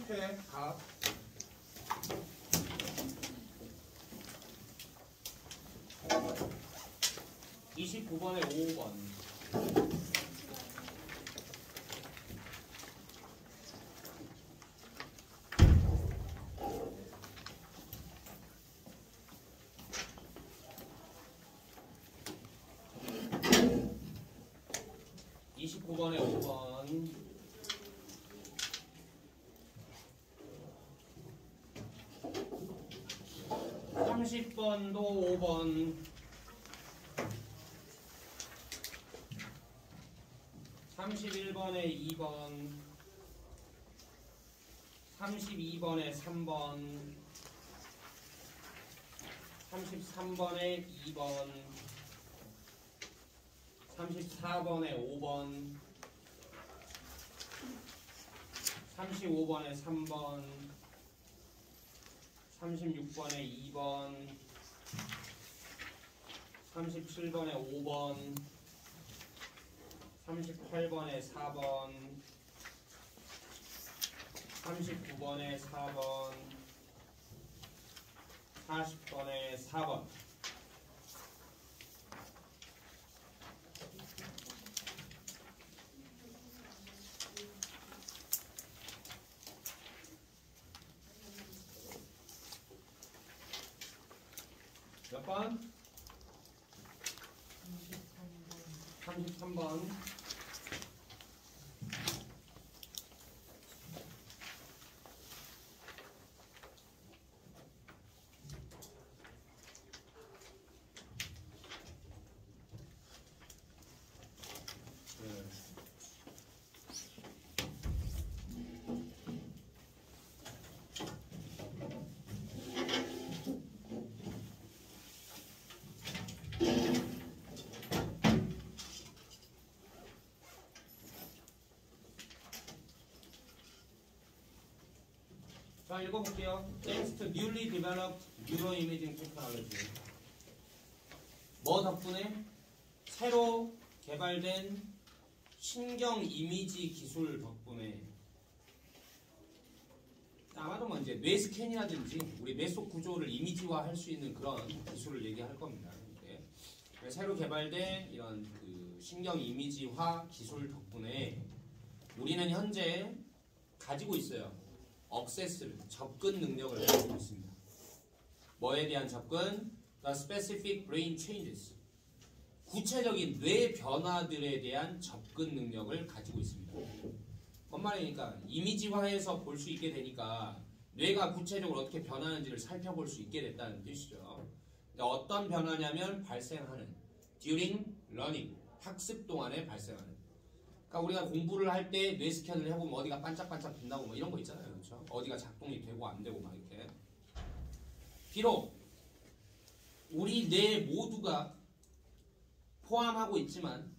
30회 각 29번에 5번 29번에 5번 30번도 5번 31번에 2번 32번에 3번 33번에 2번 34번에 5번 35번에 3번 36번에 2번 37번에 5번 38번에 4번 39번에 4번 40번에 4번 몇 번? 33번 '자, 읽어볼게요. Thanks to newly developed neuroimaging technology. 뭐 덕분에? 새로 개발된 신경 이미지 기술 덕분에. 아마도 뭐 이제 뇌 스캔이라든지 우리 뇌 속 구조를 이미지화 할 수 있는 그런 기술을 얘기할 겁니다. 새로 개발된 이런 그 신경 이미지화 기술 덕분에 우리는 현재 가지고 있어요. 액세스를, 접근 능력을 가지고 있습니다. 뭐에 대한 접근? The specific brain changes. 구체적인 뇌 변화들에 대한 접근 능력을 가지고 있습니다. 뭔 말이니까 이미지화해서 볼 수 있게 되니까 뇌가 구체적으로 어떻게 변하는지를 살펴볼 수 있게 됐다는 뜻이죠. 어떤 변화냐면 발생하는 during learning, 학습 동안에 발생하는. 그러니까 우리가 공부를 할 때 뇌 스캔을 해보면 어디가 반짝반짝 빛나고 뭐 이런 거 있잖아요. 그렇죠? 어디가 작동이 되고 안 되고 막 이렇게. 비록 우리 뇌 모두가 포함하고 있지만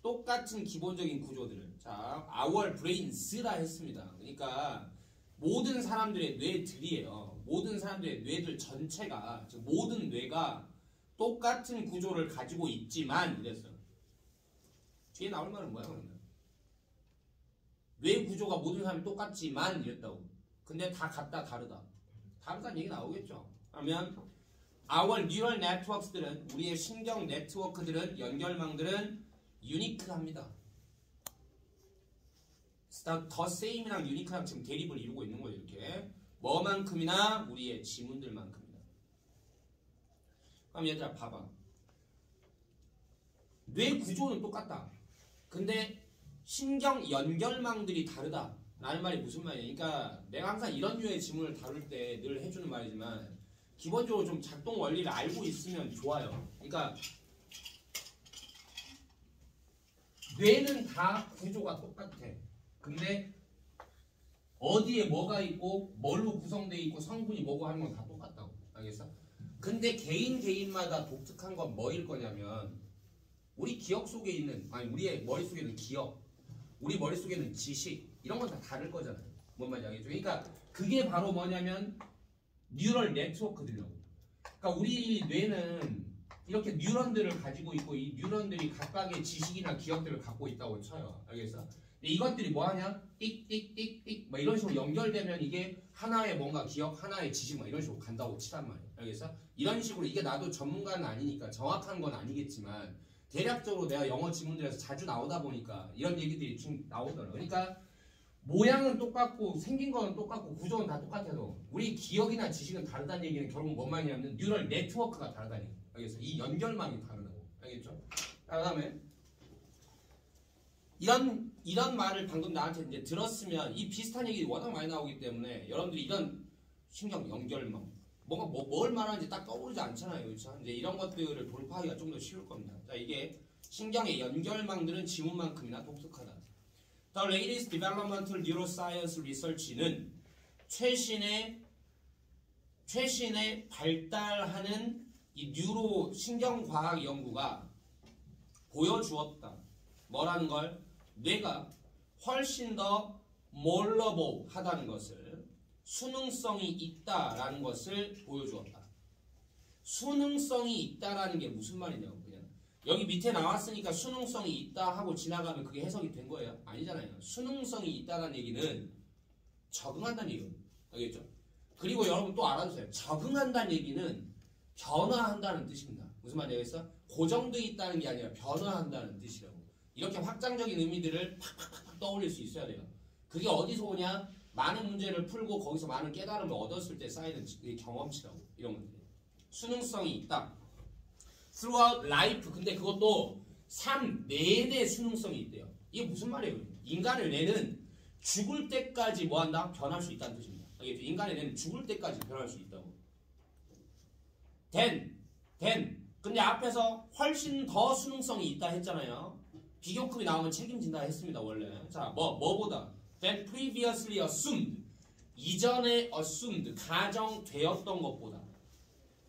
똑같은 기본적인 구조들을 자, our brains라 했습니다. 그러니까 모든 사람들의 뇌들이에요. 모든 사람들의 뇌들 전체가 즉 모든 뇌가 똑같은 구조를 가지고 있지만 이랬어요. 뒤에 나올 말은 뭐야 그러면? 뇌 구조가 모든 사람이 똑같지만 이랬다고. 근데 다 같다 다르다. 다르다는 얘기 나오겠죠. 그러면 our neural networks들은 우리의 신경 네트워크들은 연결망들은 유니크합니다. 더 same이랑 유니크랑 지금 대립을 이루고 있는 거예요. 이렇게 뭐만큼이나 우리의 지문들만큼이나. 그럼 얘들아 봐봐. 뇌 구조는 똑같다. 근데 신경 연결망들이 다르다. 라는 말이 무슨 말이냐. 그러니까 내가 항상 이런 류의 지문을 다룰 때 늘 해주는 말이지만 기본적으로 좀 작동 원리를 알고 있으면 좋아요. 그러니까 뇌는 다 구조가 똑같아. 근데 어디에 뭐가 있고 뭘로 구성되어 있고 성분이 뭐고 하는 건 다 똑같다고. 알겠어? 근데 개인마다 독특한 건 뭐일 거냐면 우리 기억 속에 있는 아니 우리의 머릿속에 있는 기억 우리 머릿속에는 지식 이런 건 다 다를 거잖아요. 뭔 말인지 알겠죠? 그러니까 그게 바로 뭐냐면 뉴럴 네트워크들이라고. 그러니까 우리 뇌는 이렇게 뉴런들을 가지고 있고 이 뉴런들이 각각의 지식이나 기억들을 갖고 있다고 쳐요. 알겠어? 이것들이 뭐하냐? 띡띡띡띡 막 이런 식으로 연결되면 이게 하나의 뭔가 기억, 하나의 지식 막 이런 식으로 간다고 치단 말이에요. 알겠어? 이런 식으로 이게 나도 전문가는 아니니까 정확한 건 아니겠지만 대략적으로 내가 영어 지문들에서 자주 나오다 보니까 이런 얘기들이 좀 나오더라고요. 그러니까 모양은 똑같고 생긴 거는 똑같고 구조는 다 똑같아도 우리 기억이나 지식은 다르다는 얘기는 결국 뭔 말이냐면 뉴럴 네트워크가 다르다는 얘기. 알겠어? 이 연결망이 다르다고. 알겠죠? 그 다음에 이런 말을 방금 나한테 이제 들었으면 이 비슷한 얘기 워낙 많이 나오기 때문에 여러분들이 이런 신경 연결망 뭔가 뭘 말하는지 딱 떠오르지 않잖아요. 그렇죠? 이제 이런 것들을 돌파하기가 좀 더 쉬울 겁니다. 자, 이게 신경의 연결망들은 지문만큼이나 독특하다. The latest developmental neuroscience research는 최신의 발달하는 이 뉴로 신경과학 연구가 보여주었다. 뭐라는 걸? 뇌가 훨씬 더 몰러블하다는 것을, 수능성이 있다라는 것을 보여주었다. 수능성이 있다라는 게 무슨 말이냐고. 그냥 여기 밑에 나왔으니까 수능성이 있다 하고 지나가면 그게 해석이 된 거예요? 아니잖아요. 수능성이 있다는 얘기는 적응한다는 얘기예요. 알겠죠? 그리고 여러분 또 알아두세요. 적응한다는 얘기는 변화한다는 뜻입니다. 무슨 말이겠어? 고정되어 있다는 게 아니라 변화한다는 뜻이라고. 이렇게 확장적인 의미들을 팍팍팍 떠올릴 수 있어야 돼요. 그게 어디서 오냐? 많은 문제를 풀고 거기서 많은 깨달음을 얻었을 때 쌓이는 경험치라고. 이런 것들이. 수능성이 있다. throughout life. 근데 그것도 삶 내내 수능성이 있대요. 이게 무슨 말이에요? 인간의 뇌는 죽을 때까지 뭐한다? 변할 수 있다는 뜻입니다. 알겠죠? 인간의 뇌는 죽을 때까지 변할 수 있다고. 근데 앞에서 훨씬 더 수능성이 있다 했잖아요. 비교급이 나오면 책임진다 했습니다. 원래. 자, 뭐보다 than previously assumed. 이전에 assumed, 가정되었던 것보다.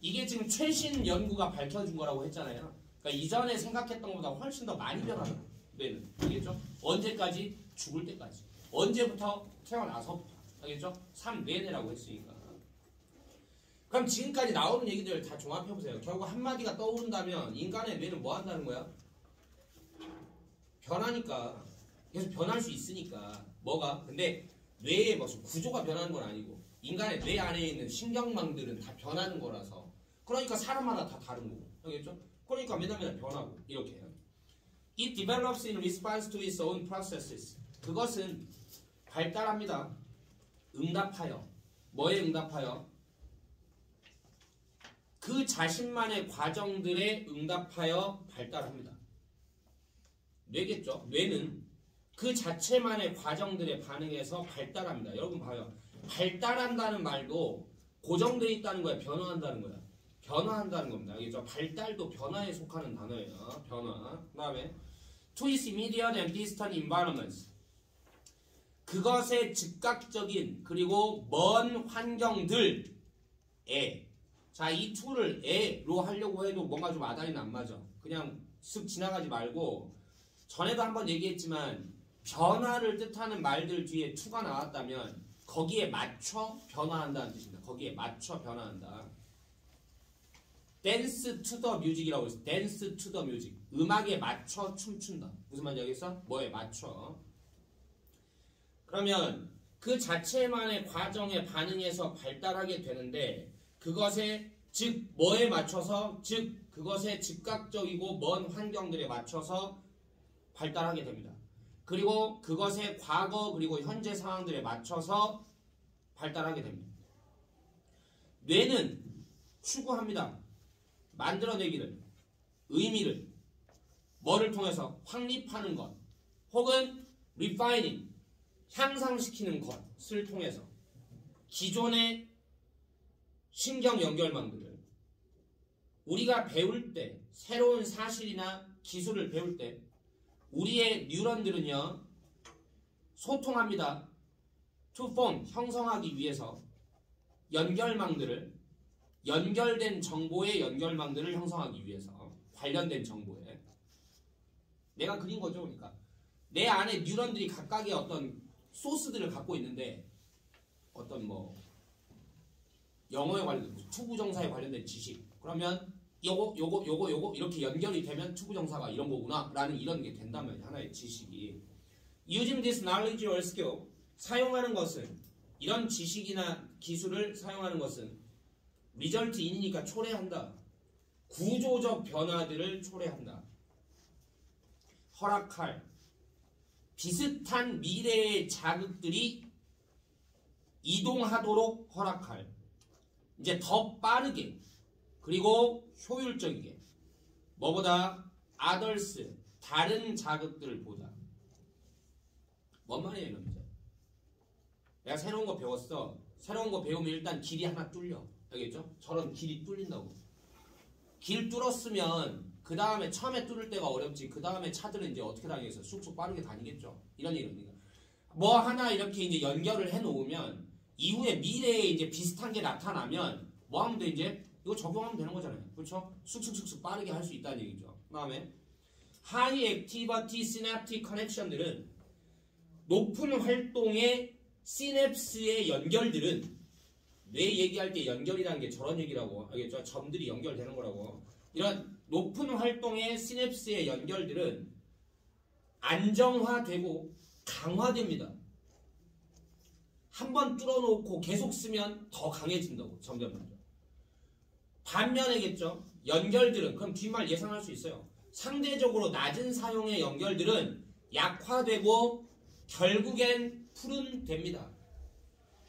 이게 지금 최신 연구가 밝혀준 거라고 했잖아요. 그러니까 이전에 생각했던 것보다 훨씬 더 많이 변하는 뇌는. 알겠죠? 언제까지? 죽을 때까지. 언제부터? 태어나서부터. 알겠죠? 삶 내내라고 했으니까. 그럼 지금까지 나오는 얘기들 다 종합해보세요. 결국 한마디가 떠오른다면 인간의 뇌는 뭐 한다는 거야? 변하니까. 계속 변할 수 있으니까. 뭐가? 근데 뇌의 무슨 구조가 변하는 건 아니고 인간의 뇌 안에 있는 신경망들은 다 변하는 거라서. 그러니까 사람마다 다 다른 거고. 알겠죠? 그러니까 맨날 변하고. 이렇게. It develops in response to its own processes. 그것은 발달합니다. 응답하여. 뭐에 응답하여? 그 자신만의 과정들에 응답하여 발달합니다. 뇌겠죠? 뇌는 그 자체만의 과정들에 반응해서 발달합니다. 여러분 봐요. 발달한다는 말도 고정되어 있다는 거야? 변화한다는 거야? 변화한다는 겁니다. 알겠죠? 발달도 변화에 속하는 단어예요. 변화. 그 다음에 to its immediate and distant environments. 그것의 즉각적인 그리고 먼 환경들에. 자, 이 to를 에로 하려고 해도 뭔가 좀 아다리는 안 맞아. 그냥 쓱 지나가지 말고 전에도 한번 얘기했지만 변화를 뜻하는 말들 뒤에 to가 나왔다면 거기에 맞춰 변화한다는 뜻입니다. 거기에 맞춰 변화한다. dance to the music이라고 했어. dance to the music. 음악에 맞춰 춤춘다. 무슨 말인지 알겠어? 뭐에 맞춰. 그러면 그 자체만의 과정에 반응해서 발달하게 되는데 그것에 즉 뭐에 맞춰서 즉 그것의 즉각적이고 먼 환경들에 맞춰서 발달하게 됩니다. 그리고 그것의 과거 그리고 현재 상황들에 맞춰서 발달하게 됩니다. 뇌는 추구합니다. 만들어내기를, 의미를, 뭐를 통해서? 확립하는 것, 혹은 refining, 향상시키는 것을 통해서 기존의 신경 연결망들을 우리가 배울 때, 새로운 사실이나 기술을 배울 때 우리의 뉴런들은요 소통합니다. to form, 형성하기 위해서 연결망들을, 연결된 정보의 연결망들을 형성하기 위해서, 관련된 정보에. 내가 그린 거죠. 그러니까 내 안에 뉴런들이 각각의 어떤 소스들을 갖고 있는데 어떤 뭐 영어에 관련된 투부정사에 관련된 지식, 그러면 요거 이렇게 연결이 되면 투부정사가 이런 거구나 라는 이런 게 된다면 하나의 지식이. Using this knowledge or skill, 사용하는 것은, 이런 지식이나 기술을 사용하는 것은 result in이니까 초래한다. 구조적 변화들을 초래한다. 허락할 비슷한 미래의 자극들이 이동하도록 허락할 이제 더 빠르게 그리고 효율적이게 뭐보다 others 다른 자극들을 보다. 뭔 말이에요 이놈들. 내가 새로운 거 배웠어. 새로운 거 배우면 일단 길이 하나 뚫려. 알겠죠? 저런 길이 뚫린다고. 길 뚫었으면 그 다음에 처음에 뚫을 때가 어렵지. 그 다음에 차들은 이제 어떻게 다니겠어요? 쑥쑥 빠르게 다니겠죠. 이런 얘기입니다. 뭐 하나 이렇게 이제 연결을 해 놓으면 이후에 미래에 이제 비슷한 게 나타나면 뭐 하면 돼 이제? 이거 적용하면 되는 거잖아요. 그렇죠? 쑥쑥쑥쑥 빠르게 할 수 있다는 얘기죠. 그 다음에 High Activity Synaptic Connection들은 높은 활동의 시냅스의 연결들은 뇌 얘기할 때 연결이라는 게 저런 얘기라고 알겠죠? 점들이 연결되는 거라고. 이런 높은 활동의 시냅스의 연결들은 안정화되고 강화됩니다. 한번 뚫어놓고 계속 쓰면 더 강해진다고. 점점. 반면에겠죠. 연결들은 그럼 뒷말 예상할 수 있어요. 상대적으로 낮은 사용의 연결들은 약화되고 결국엔 푸른됩니다.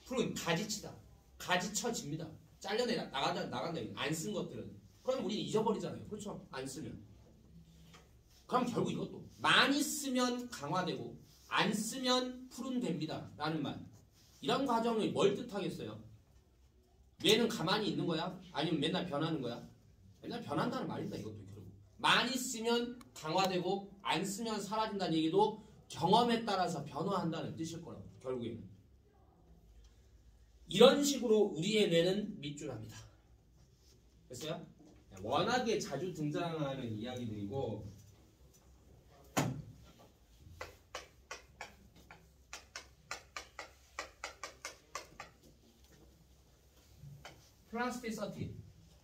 푸른 가지치다. 가지쳐집니다. 잘려내 나간다. 안 쓴 것들은. 그럼 우리는 잊어버리잖아요. 그렇죠? 안 쓰면. 그럼 결국 이것도 많이 쓰면 강화되고 안 쓰면 푸른됩니다. 라는 말. 이런 과정이 뭘 뜻하겠어요? 뇌는 가만히 있는 거야? 아니면 맨날 변하는 거야? 맨날 변한다는 말입니다. 이것도 결국. 많이 쓰면 강화되고 안 쓰면 사라진다는 얘기도 경험에 따라서 변화한다는 뜻일 거라고. 결국에는. 이런 식으로 우리의 뇌는 밑줄합니다. 됐어요? 워낙에 자주 등장하는 이야기들이고 플라스티시티.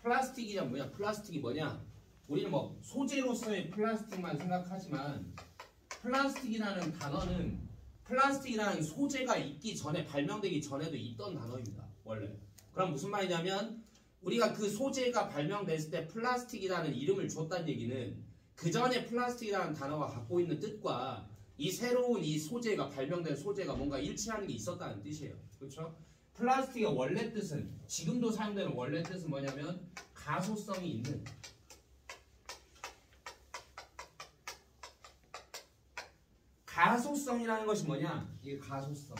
플라스틱이란 뭐냐? 플라스틱이 뭐냐? 우리는 뭐 소재로서의 플라스틱만 생각하지만 플라스틱이라는 단어는 플라스틱이라는 소재가 있기 전에 발명되기 전에도 있던 단어입니다. 원래. 그럼 무슨 말이냐면 우리가 그 소재가 발명됐을 때 플라스틱이라는 이름을 줬다는 얘기는 그 전에 플라스틱이라는 단어가 갖고 있는 뜻과 이 새로운 이 소재가 발명된 소재가 뭔가 일치하는 게 있었다는 뜻이에요. 그렇죠? 플라스틱의 원래 뜻은 지금도 사용되는 원래 뜻은 뭐냐면 가소성이 있는 가소성이라는 것이 뭐냐? 이게 가소성.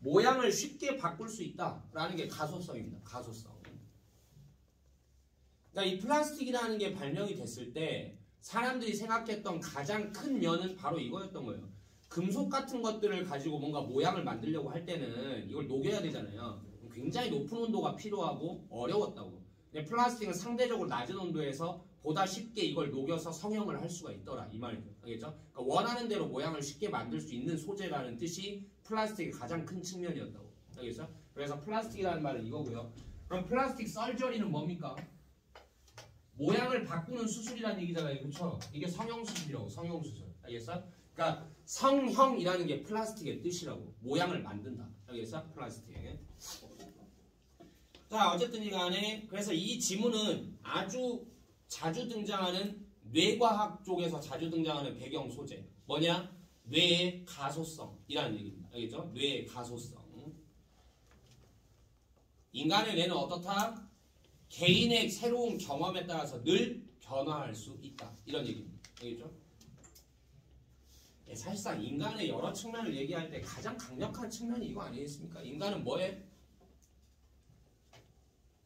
모양을 쉽게 바꿀 수 있다라는 게 가소성입니다. 가소성. 그러니까 이 플라스틱이라는 게 발명이 됐을 때 사람들이 생각했던 가장 큰 면은 바로 이거였던 거예요. 금속 같은 것들을 가지고 뭔가 모양을 만들려고 할 때는 이걸 녹여야 되잖아요. 굉장히 높은 온도가 필요하고 어려웠다고. 근데 플라스틱은 상대적으로 낮은 온도에서 보다 쉽게 이걸 녹여서 성형을 할 수가 있더라. 이 말이죠. 알겠죠? 그러니까 원하는 대로 모양을 쉽게 만들 수 있는 소재라는 뜻이 플라스틱의 가장 큰 측면이었다고. 알겠죠? 그래서 플라스틱이라는 말은 이거고요. 그럼 플라스틱 설저리는 뭡니까? 모양을 바꾸는 수술이라는 얘기잖아요. 그렇죠? 이게 성형수술이라고. 성형수술. 알겠어? 그러니까 성형이라는 게 플라스틱의 뜻이라고. 모양을 만든다. 알겠어? 플라스틱. 자, 어쨌든 간에 그래서 이 지문은 아주 자주 등장하는 뇌과학 쪽에서 자주 등장하는 배경 소재. 뭐냐? 뇌의 가소성이라는 얘기입니다. 알겠죠? 뇌의 가소성. 인간의 뇌는 어떻다? 개인의 새로운 경험에 따라서 늘 변화할 수 있다. 이런 얘기입니다. 알겠죠? 사실상 인간의 여러 측면을 얘기할 때 가장 강력한 측면이 이거 아니겠습니까? 인간은 뭐에?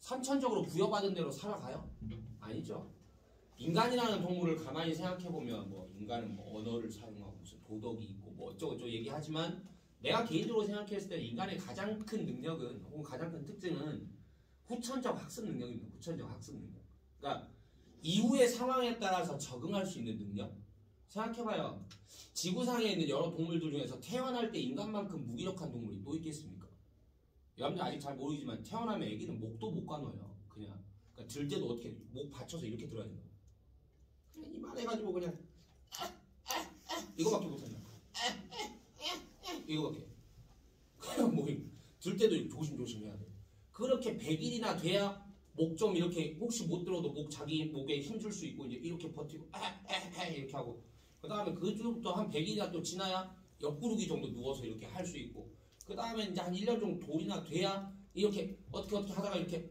선천적으로 부여받은 대로 살아가요? 아니죠. 인간이라는 동물을 가만히 생각해보면 뭐 인간은 뭐 언어를 사용하고 무슨 도덕이 있고 뭐 어쩌고저쩌고 얘기하지만 내가 개인적으로 생각했을 때 인간의 가장 큰 능력은 혹은 가장 큰 특징은 후천적 학습 능력입니다. 후천적 학습 능력. 그러니까 이후의 상황에 따라서 적응할 수 있는 능력. 생각해봐요. 지구상에 있는 여러 동물들 중에서 태어날 때 인간만큼 무기력한 동물이 또 있겠습니까? 여러분들 아직 잘 모르지만 태어나면 애기는 목도 못 가눠요. 그냥. 그러니까 들 때도 어떻게 목 받쳐서 이렇게 들어야 된다. 이만해가지고 그냥 이거밖에 못한다. 이거밖에. 그냥 뭐들 때도 조심조심 해야 돼. 그렇게 100일이나 돼야 목 좀 이렇게 혹시 못 들어도 자기 목에 힘줄 수 있고 이제 이렇게 버티고 이렇게 하고 그 다음에 그 주부터 한 100일이나 또 지나야 옆구르기 정도 누워서 이렇게 할 수 있고 그 다음에 이제 한 1년 정도 돌이나 돼야 이렇게 어떻게 하다가 이렇게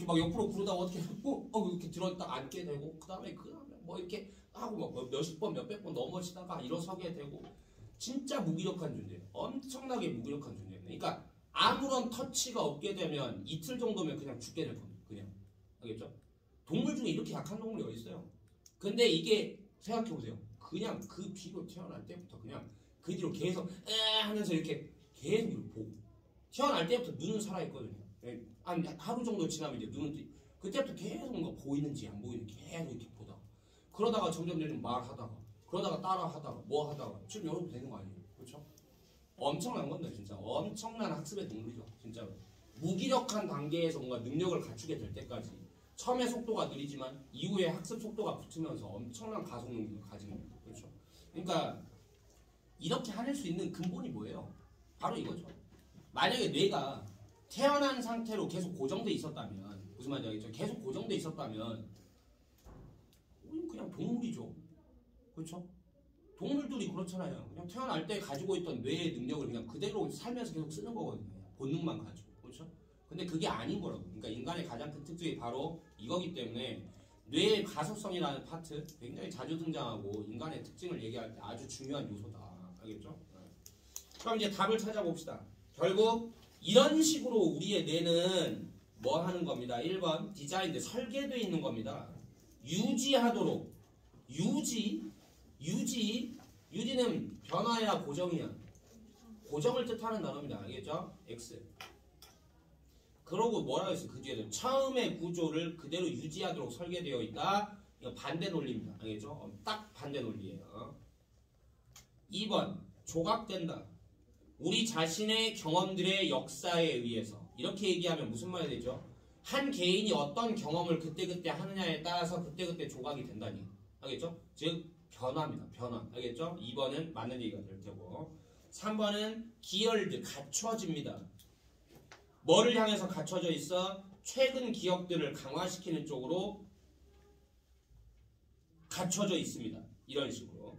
막 옆으로 구르다가 어떻게 이렇게 들었다 앉게 되고 그 다음에 뭐 이렇게 하고 막 몇십 번 몇백 번 넘어지다가 일어서게 되고 진짜 무기력한 존재예요. 엄청나게 무기력한 존재예요. 그러니까 아무런 터치가 없게 되면 이틀 정도면 그냥 죽게 될 겁니다. 그냥 알겠죠? 동물 중에 이렇게 약한 동물이 어디 있어요? 근데 이게 생각해보세요. 그냥 그 뒤로 태어날 때부터 그냥 그 뒤로 계속 하면서 이렇게 계속 이렇게 보고 태어날 때부터 눈은 살아있거든요. 한 하루 정도 지나면 이제 눈은 그때부터 계속 뭔가 보이는지 안 보이는지 계속 이렇게 보다가 그러다가 점점 말하다가 그러다가 따라하다가 뭐 하다가 지금 여러분 되는 거 아니에요? 그렇죠? 엄청난 건데 진짜 엄청난 학습의 동물이죠. 진짜로 무기력한 단계에서 뭔가 능력을 갖추게 될 때까지 처음에 속도가 느리지만 이후에 학습 속도가 붙으면서 엄청난 가속 능력을 가지는 겁니다. 그렇죠? 그러니까 이렇게 해낼 수 있는 근본이 뭐예요? 바로 이거죠. 만약에 뇌가 태어난 상태로 계속 고정돼 있었다면 무슨 말인지 알겠죠? 계속 고정돼 있었다면 우리는 그냥 동물이죠. 그렇죠? 동물들이 그렇잖아요. 그냥 태어날 때 가지고 있던 뇌의 능력을 그냥 그대로 살면서 계속 쓰는 거거든요. 본능만 가지고. 그렇죠? 근데 그게 아닌 거라고. 그러니까 인간의 가장 큰 특징이 바로 이거기 때문에 뇌의 가소성이라는 파트 굉장히 자주 등장하고 인간의 특징을 얘기할 때 아주 중요한 요소다. 알겠죠? 그럼 이제 답을 찾아봅시다. 결국 이런 식으로 우리의 뇌는 뭐 하는 겁니다. 1번 디자인드 설계되어 있는 겁니다. 유지하도록 유지는 변화야 고정이야. 고정을 뜻하는 단어입니다. 알겠죠? X. 그러고 뭐라고 했어요? 그 뒤에는 처음의 구조를 그대로 유지하도록 설계되어 있다. 이거 반대 논리입니다. 알겠죠? 딱 반대 논리예요. 2번 조각된다. 우리 자신의 경험들의 역사에 의해서 이렇게 얘기하면 무슨 말이 되죠? 한 개인이 어떤 경험을 그때그때 하느냐에 따라서 그때그때 조각이 된다니. 알겠죠? 즉 변화입니다. 변화. 알겠죠? 2번은 맞는 얘기가 될 테고 3번은 기여드 갖춰집니다. 뭐를 향해서 갖춰져 있어? 최근 기억들을 강화시키는 쪽으로 갖춰져 있습니다. 이런 식으로.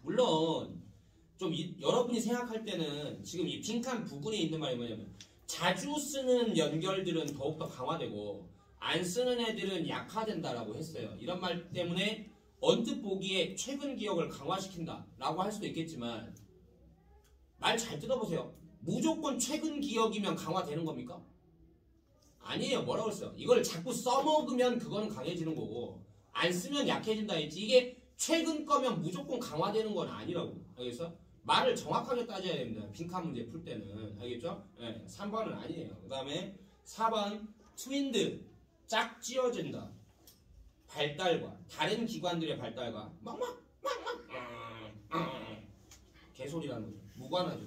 물론 좀 여러분이 생각할 때는 지금 이 빈칸 부분에 있는 말이 뭐냐면 자주 쓰는 연결들은 더욱더 강화되고 안 쓰는 애들은 약화된다라고 했어요. 이런 말 때문에 언뜻 보기에 최근 기억을 강화시킨다 라고 할 수도 있겠지만 말 잘 들어보세요. 무조건 최근 기억이면 강화되는 겁니까? 아니에요. 뭐라고 했어요? 이걸 자꾸 써먹으면 그건 강해지는 거고 안 쓰면 약해진다 했지 이게 최근 거면 무조건 강화되는 건 아니라고. 알겠어? 말을 정확하게 따져야 됩니다. 빈칸 문제 풀 때는. 알겠죠? 네, 3번은 아니에요. 그 다음에 4번 트윈드 짝지어진다. 발달과 다른 기관들의 발달과 개소리라는 거죠. 무관하죠.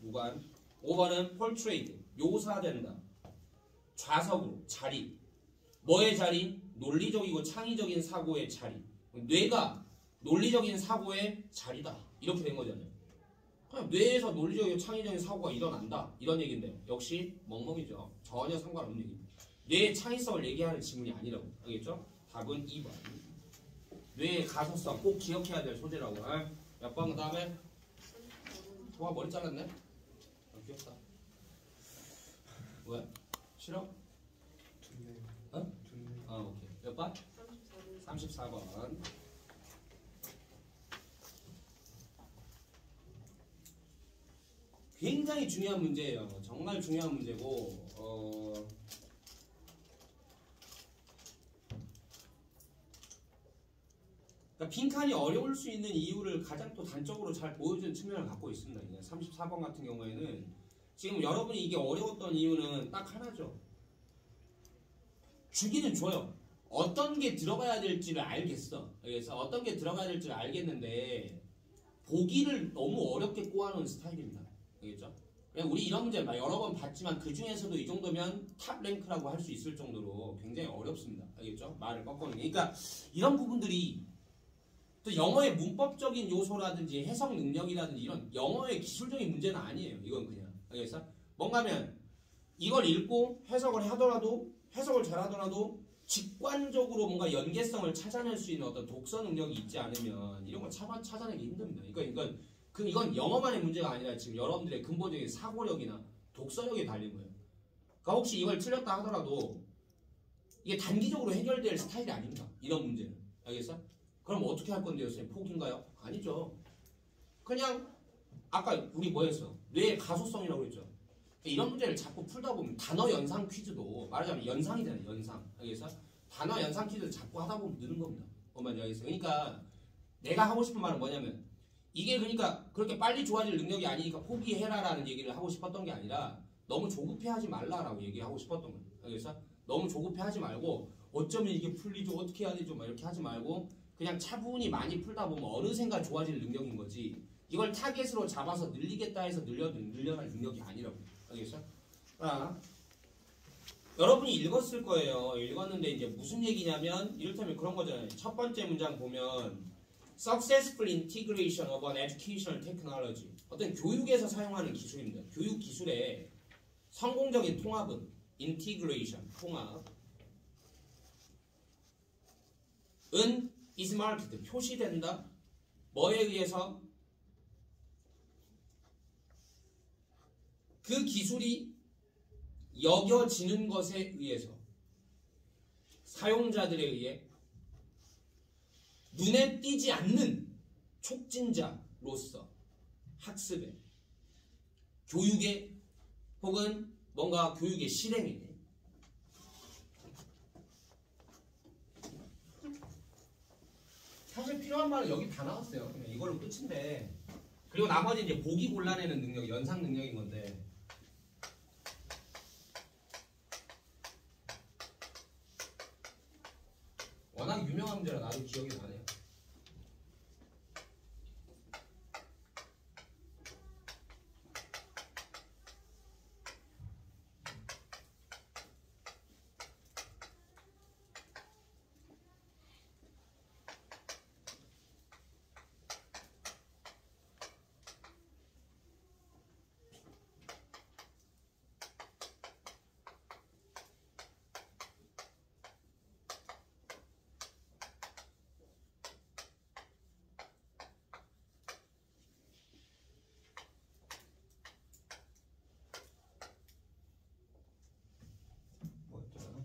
무관. 5번은 폴트레이드 묘사된다. 좌석으로 자리. 뭐의 자리? 논리적이고 창의적인 사고의 자리. 뇌가 논리적인 사고의 자리다. 이렇게 된 거잖아요. 그냥 뇌에서 논리적이고 창의적인 사고가 일어난다. 이런 얘기인데 역시 멍멍이죠. 전혀 상관없는 얘기입니다. 뇌의 창의성을 얘기하는 지문이 아니라고. 알겠죠? 답은 2번. 뇌의 가소성 꼭 기억해야 될 소재라고. 몇 번 그 다음에 와 머리 잘랐네? 귀엽다. 왜? 싫어? 어? 오케이. 몇 번? 34번. 굉장히 중요한 문제예요. 정말 중요한 문제고 그러니까 빈칸이 어려울 수 있는 이유를 가장 또 단적으로 잘 보여주는 측면을 갖고 있습니다. 34번 같은 경우에는 지금 여러분이 이게 어려웠던 이유는 딱 하나죠. 주기는 줘요. 어떤 게 들어가야 될지를 알겠어. 그래서 어떤 게 들어가야 될지를 알겠는데 보기를 너무 어렵게 꼬아놓은 스타일입니다. 알겠죠? 그냥 우리 이런 문제 막 여러 번 봤지만 그 중에서도 이 정도면 탑 랭크라고 할 수 있을 정도로 굉장히 어렵습니다. 알겠죠? 말을 꺾어놓는 게. 그러니까 이런 부분들이 또 영어의 문법적인 요소라든지 해석 능력이라든지 이런 영어의 기술적인 문제는 아니에요. 이건 그냥. 알겠어? 뭔가면 이걸 읽고 해석을 하더라도 해석을 잘하더라도 직관적으로 뭔가 연계성을 찾아낼 수 있는 어떤 독서 능력이 있지 않으면 이런 걸 찾아내기 힘듭니다. 이건 영어만의 문제가 아니라 지금 여러분들의 근본적인 사고력이나 독서력에 달린 거예요. 그러니까 혹시 이걸 틀렸다 하더라도 이게 단기적으로 해결될 스타일이 아닙니다. 이런 문제는. 알겠어? 그럼 어떻게 할 건데요, 선생님? 포기인가요? 아니죠. 그냥 아까 우리 뭐 했어? 뇌의 가소성이라고 했죠. 이런 문제를 자꾸 풀다 보면 단어 연상 퀴즈도 말하자면 연상이잖아요. 연상. 알겠어? 단어 연상 퀴즈를 자꾸 하다 보면 느는 겁니다. 뭔지 알겠어? 그러니까 내가 하고 싶은 말은 뭐냐면 이게 그러니까 그렇게 빨리 좋아질 능력이 아니니까 포기해라라는 얘기를 하고 싶었던 게 아니라 너무 조급해하지 말라라고 얘기하고 싶었던 거예요. 알겠어? 너무 조급해하지 말고 어쩌면 이게 풀리죠? 어떻게 해야 되죠? 막 이렇게 하지 말고 그냥 차분히 많이 풀다 보면 어느샌가 좋아질 능력인 거지 이걸 타겟으로 잡아서 늘리겠다 해서 늘려갈 능력이 아니라고. 알겠어? 여러분이 읽었을 거예요. 읽었는데 이제 무슨 얘기냐면 이를테면 그런 거잖아요. 첫 번째 문장 보면 Successful integration of an educational technology. 어떤 교육에서 사용하는 기술입니다. 교육 기술의 성공적인 통합은 integration, 통합은 is marked, 표시된다. 뭐에 의해서? 그 기술이 여겨지는 것에 의해서 사용자들에 의해 눈에 띄지 않는 촉진자로서 학습에 교육에 혹은 뭔가 교육의 실행에 사실 필요한 말은 여기 다 나왔어요. 그냥 이걸로 끝인데 그리고 나머지 이제 보기 골라내는 능력, 연상 능력인 건데 워낙 유명한 문제라 나도 기억이 나네요.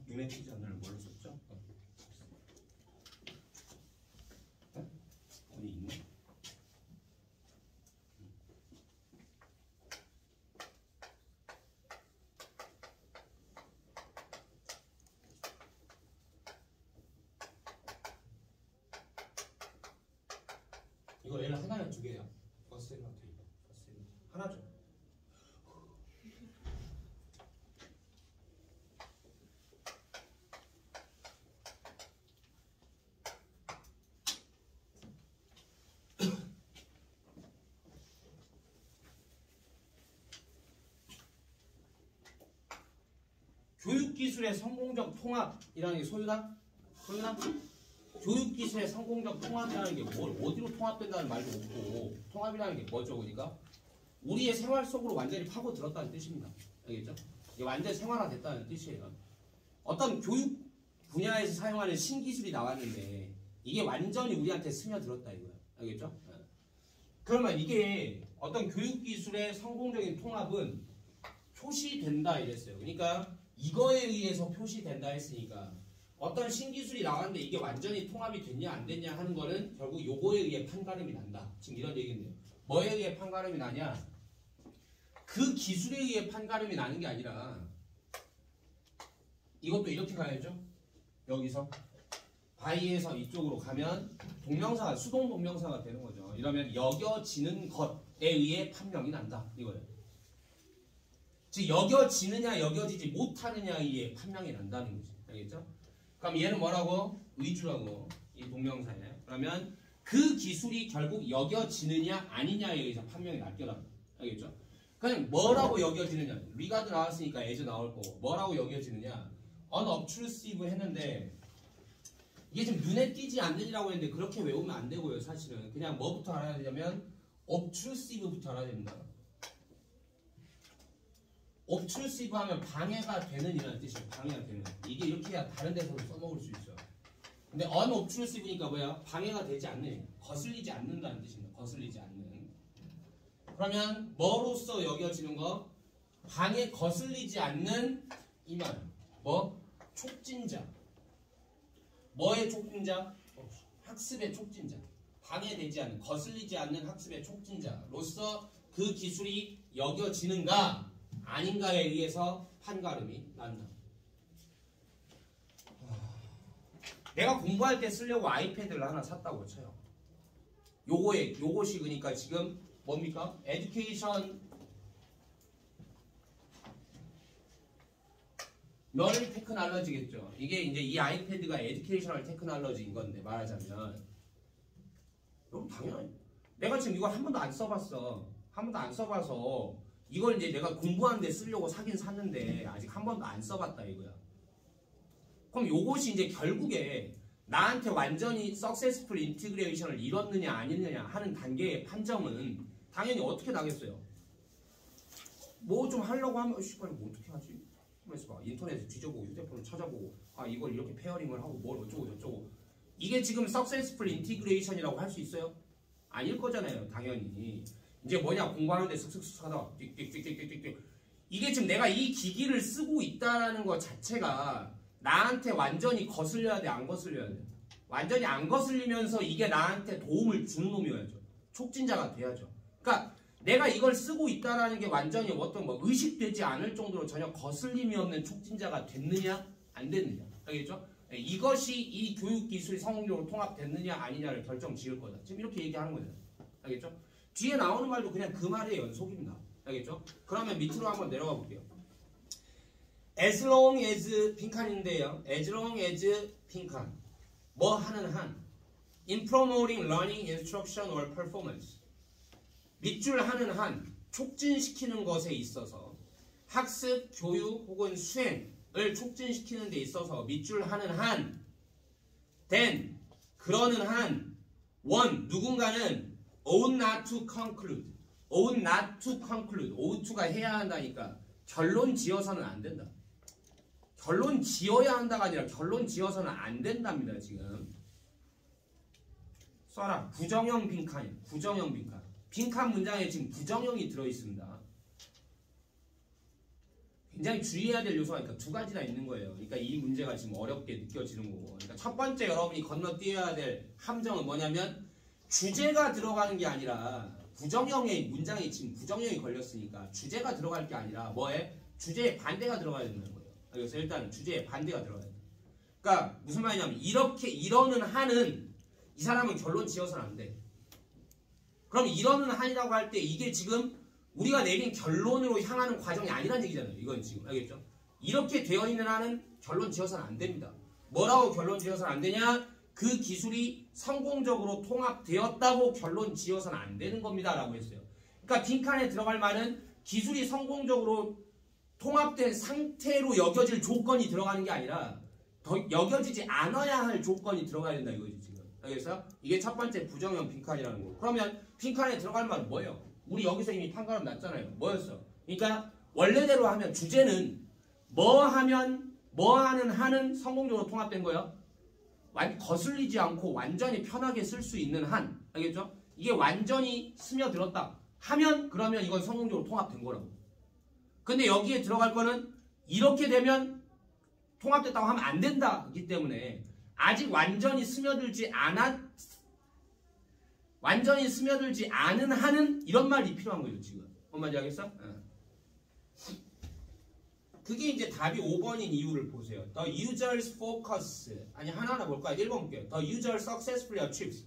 눈에 띄지 않는 뭘로 썼죠? 어디 있네? 이거 얘는 하나야 두 개야? 버스 하나죠? 교육기술의 성공적 통합이라는 게 소유나? 교육기술의 성공적 통합이라는 게 뭘 어디로 통합된다는 말도 없고 통합이라는 게 뭐죠? 그러니까 우리의 생활 속으로 완전히 파고들었다는 뜻입니다. 알겠죠? 이게 완전히 생활화됐다는 뜻이에요. 어떤 교육 분야에서 사용하는 신기술이 나왔는데 이게 완전히 우리한테 스며들었다 이거예요. 알겠죠? 그러면 이게 어떤 교육기술의 성공적인 통합은 표시된다 이랬어요. 그러니까 이거에 의해서 표시된다 했으니까 어떤 신기술이 나왔는데 이게 완전히 통합이 됐냐 안 됐냐 하는 거는 결국 요거에 의해 판가름이 난다. 지금 이런 얘기인데요. 뭐에 의해 판가름이 나냐? 그 기술에 의해 판가름이 나는 게 아니라 이것도 이렇게 가야죠. 여기서 바이에서 이쪽으로 가면 동명사가 수동 동명사가 되는 거죠. 이러면 여겨지는 것에 의해 판명이 난다. 이거예요. 즉 여겨지느냐 여겨지지 못하느냐에 의해 판명이 난다는 거지. 알겠죠? 그럼 얘는 뭐라고? 의주라고. 이 동명사예요. 그러면 그 기술이 결국 여겨지느냐 아니냐에 의해서 판명이 날 거라고. 알겠죠? 그냥 뭐라고 여겨지느냐. regard 나왔으니까 as 나올 거고 뭐라고 여겨지느냐. unobtrusive 했는데 이게 지금 눈에 띄지 않느니라고 했는데 그렇게 외우면 안 되고요. 사실은 그냥 뭐부터 알아야 되냐면 obtrusive부터 알아야 됩니다. obtrusive 하면 방해가 되는 이라는 뜻이에요. 방해가 되는. 이게 이렇게 해야 다른 데서도 써먹을 수 있어요. 근데 unobtrusive니까 뭐야? 방해가 되지 않는, 거슬리지 않는다는 뜻입니다. 거슬리지 않는. 그러면 뭐로서 여겨지는 거? 방해 거슬리지 않는 이 말. 뭐? 촉진자. 뭐의 촉진자? 학습의 촉진자. 방해되지 않는, 거슬리지 않는 학습의 촉진자로서 그 기술이 여겨지는가 아닌가에 의해서 판가름이 난다. 내가 공부할 때 쓰려고 아이패드를 하나 샀다고 쳐요. 요것이 그러니까 지금 뭡니까? 에듀케이션 널 테크놀로지겠죠. 이게 이제 이 아이패드가 에듀케이셔널 테크놀로지인 건데 말하자면 여러분 당연히 내가 지금 이거 한 번도 안 써봤어. 한 번도 안 써봐서 이걸 이제 내가 공부하는데 쓰려고 사긴 샀는데 아직 한 번도 안 써봤다 이거야. 그럼 요것이 이제 결국에 나한테 완전히 successful integration을 이뤘느냐 아니느냐 하는 단계의 판정은 당연히 어떻게 나겠어요? 뭐 좀 하려고 하면 씨발 뭐 어떻게 하지? 그래서 막 인터넷에 뒤져보고 휴대폰을 찾아보고 아 이걸 이렇게 페어링을 하고 뭘 어쩌고 저쩌고 이게 지금 successful integration이라고 할 수 있어요? 아닐 거잖아요. 당연히 이제 뭐냐 공부하는데 슥슥슥 하다가 띡띡띡띡띡띡 이게 지금 내가 이 기기를 쓰고 있다라는 것 자체가 나한테 완전히 거슬려야 돼? 안 거슬려야 돼? 완전히 안 거슬리면서 이게 나한테 도움을 주는 놈이어야죠. 촉진자가 돼야죠. 그러니까 내가 이걸 쓰고 있다라는 게 완전히 어떤 뭐 의식되지 않을 정도로 전혀 거슬림이 없는 촉진자가 됐느냐 안 됐느냐 알겠죠? 이것이 이 교육기술이 성공적으로 통합됐느냐 아니냐를 결정 지을 거다. 지금 이렇게 얘기하는 거예요. 알겠죠? 뒤에 나오는 말도 그냥 그 말의 연속입니다. 알겠죠? 그러면 밑으로 한번 내려가 볼게요. As long as 빈칸인데요. As long as 빈칸 뭐 하는 한 In promoting learning, instruction or performance 밑줄 하는 한 촉진시키는 것에 있어서 학습, 교육 혹은 수행을 촉진시키는 데 있어서 밑줄 하는 한 then 그러는 한 one 누군가는 ought not to conclude ought not to conclude ought to가 해야 한다니까 결론 지어서는 안 된다. 결론 지어야 한다가 아니라 결론 지어서는 안 된답니다. 지금 써라. 부정형 빈칸이에요. 부정형 빈칸. 빈칸 문장에 지금 부정형이 들어있습니다. 굉장히 주의해야 될 요소가 그러니까 두 가지나 있는 거예요. 그러니까 이 문제가 지금 어렵게 느껴지는 거고. 그러니까 첫 번째 여러분이 건너뛰어야 될 함정은 뭐냐면 주제가 들어가는 게 아니라 부정형의 문장이 지금 부정형이 걸렸으니까 주제가 들어갈 게 아니라 뭐에? 주제에 반대가 들어가야 된다는 거예요. 그래서 일단은 주제에 반대가 들어가야 된다. 그러니까 무슨 말이냐면 이렇게 이러는 한은 이 사람은 결론 지어서는 안 돼. 그럼 이러는 한이라고 할 때 이게 지금 우리가 내린 결론으로 향하는 과정이 아니란 얘기잖아요. 이건 지금 알겠죠? 이렇게 되어 있는 한은 결론 지어서는 안 됩니다. 뭐라고 결론 지어서는 안 되냐? 그 기술이 성공적으로 통합되었다고 결론 지어서는 안 되는 겁니다. 라고 했어요. 그러니까 빈칸에 들어갈 말은 기술이 성공적으로 통합된 상태로 여겨질 조건이 들어가는 게 아니라 더 여겨지지 않아야 할 조건이 들어가야 된다 이거지 지금. 알겠어요? 이게 첫 번째 부정형 빈칸이라는 거고. 그러면 빈칸에 들어갈 말은 뭐예요? 우리 여기서 이미 판가름 났잖아요. 뭐였어? 그러니까 원래대로 하면 주제는 뭐 하면 뭐 하는 한은 성공적으로 통합된 거예요. 거슬리지 않고 완전히 편하게 쓸 수 있는 한. 알겠죠? 이게 완전히 스며들었다 하면 그러면 이건 성공적으로 통합된 거라고. 근데 여기에 들어갈 거는 이렇게 되면 통합됐다고 하면 안 된다기 때문에 아직 완전히 스며들지 않은 한은 이런 말이 필요한 거죠 지금. 뭔 말인지 알겠어? 그게 이제 답이 5번인 이유를 보세요. The user's focus 아니 하나하나 볼까요? 1번 볼게요. The user successfully achieves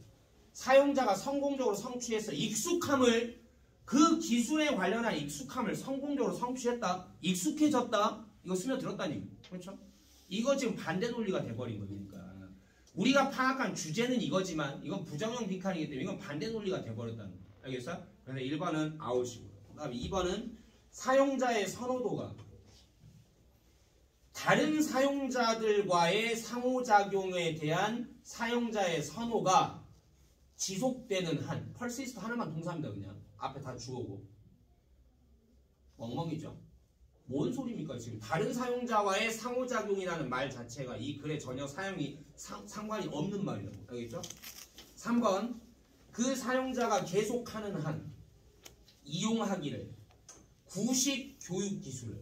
사용자가 성공적으로 성취해서 익숙함을 그 기술에 관련한 익숙함을 성공적으로 성취했다. 익숙해졌다. 이거 스며들었다니. 그렇죠? 이거 지금 반대 논리가 돼버린 거니까. 우리가 파악한 주제는 이거지만 이건 부정형 빈칸이기 때문에 이건 반대 논리가 돼버렸다는 거. 알겠어? 그래서 1번은 아웃이고 그 다음에 2번은 사용자의 선호도가 다른 사용자들과의 상호작용에 대한 사용자의 선호가 지속되는 한, persist 하나만 동사입니다. 그냥 앞에 다 주어고 멍멍이죠. 뭔 소리입니까 지금? 다른 사용자와의 상호작용이라는 말 자체가 이 글에 전혀 상관이 없는 말이라고. 알겠죠? 3번 그 사용자가 계속하는 한 이용하기를 구식 교육 기술을.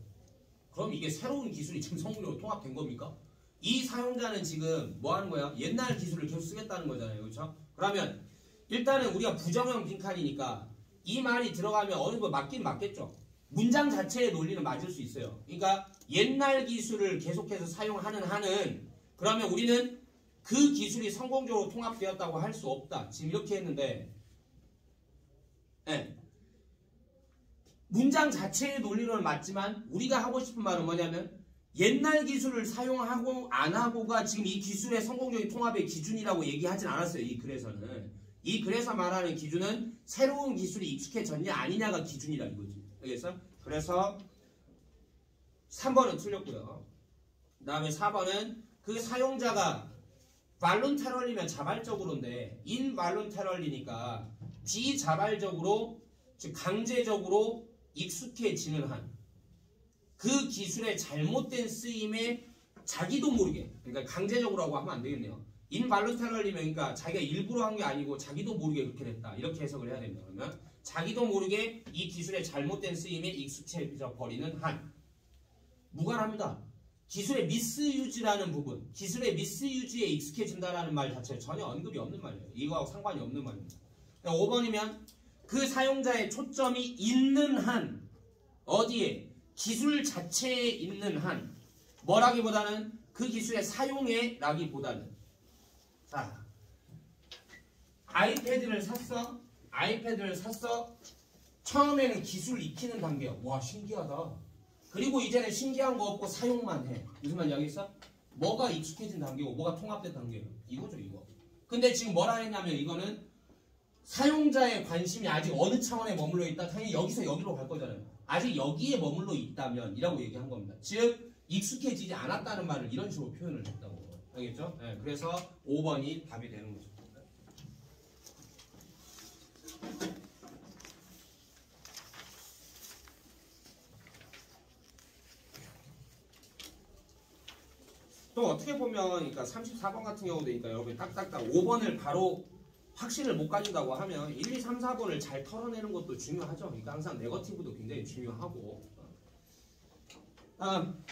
그럼 이게 새로운 기술이 지금 성분으로 통합된 겁니까? 이 사용자는 지금 뭐 하는 거야? 옛날 기술을 계속 쓰겠다는 거잖아요. 그렇죠? 그러면 일단은 우리가 부정형 빈칸이니까 이 말이 들어가면 어느 정도 맞긴 맞겠죠. 문장 자체의 논리는 맞을 수 있어요. 그러니까 옛날 기술을 계속해서 사용하는 한은 그러면 우리는 그 기술이 성공적으로 통합되었다고 할 수 없다. 지금 이렇게 했는데 네. 문장 자체의 논리로는 맞지만 우리가 하고 싶은 말은 뭐냐면 옛날 기술을 사용하고 안 하고가 지금 이 기술의 성공적인 통합의 기준이라고 얘기하진 않았어요. 이 글에서는. 이 글에서 말하는 기준은 새로운 기술이 익숙해졌냐 아니냐가 기준이라 이거지. 알겠어? 그래서 3번은 틀렸고요. 그 다음에 4번은 그 사용자가 발론테럴리면 자발적으로인데 인발론테럴리니까 비자발적으로 즉 강제적으로 익숙해지는 한 그 기술의 잘못된 쓰임에 자기도 모르게 그러니까 강제적으로 하고 하면 안 되겠네요. 인발론테럴리면 그러니까 자기가 일부러 한 게 아니고 자기도 모르게 그렇게 됐다. 이렇게 해석을 해야 됩니다. 그러면 자기도 모르게 이 기술의 잘못된 쓰임에 익숙해져 버리는 한 무관합니다. 기술의 미스유즈라는 부분, 기술의 미스유즈에 익숙해진다라는 말 자체에 전혀 언급이 없는 말이에요. 이거하고 상관이 없는 말입니다. 5번이면 그 사용자의 초점이 있는 한 어디에? 기술 자체에 있는 한 뭐라기보다는 그 기술의 사용에 라기보다는 자 아이패드를 샀어 처음에는 기술 익히는 단계야. 와 신기하다. 그리고 이제는 신기한 거 없고 사용만 해. 무슨 말인지 알겠어? 뭐가 익숙해진 단계고 뭐가 통합된 단계예요. 이거죠 이거. 근데 지금 뭐라 했냐면 이거는 사용자의 관심이 아직 어느 차원에 머물러 있다. 당연히 여기서 여기로 갈 거잖아요. 아직 여기에 머물러 있다면 이라고 얘기한 겁니다. 즉 익숙해지지 않았다는 말을 이런 식으로 표현을 했다고. 알겠죠? 네, 그래서 5번이 답이 되는 거죠. 또 어떻게 보면 그러니까 34번 같은 경우도 그러니까 여러분이 딱딱딱 5번을 바로 확신을 못 가진다고 하면 1, 2, 3, 4번을 잘 털어내는 것도 중요하죠. 그러니까 항상 네거티브도 굉장히 중요하고. 다음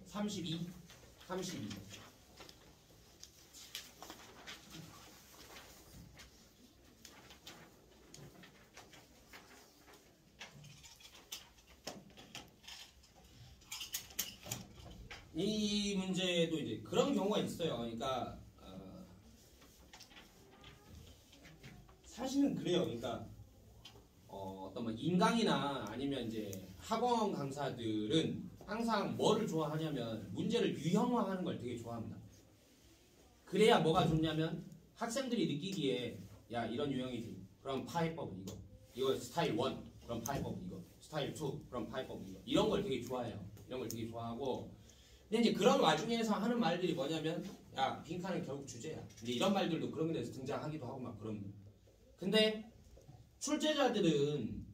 32. 이 문제도 이제 그런 경우가 있어요. 그러니까 사실은 그래요. 그러니까 어떤 뭐 인강이나 아니면 이제 학원 강사들은 항상 뭐를 좋아하냐면 문제를 유형화하는 걸 되게 좋아합니다. 그래야 뭐가 좋냐면 학생들이 느끼기에 야 이런 유형이지. 그럼 파해법은 이거 스타일 1 그럼 파해법은 이거 스타일 2 그럼 파해법은 이거 이런 걸 되게 좋아해요. 이런 걸 되게 좋아하고 근데 이제 그런 와중에서 하는 말들이 뭐냐면 야 빈칸은 결국 주제야. 이제 이런 말들도 그런 데서 등장하기도 하고 막 그런. 근데 출제자들은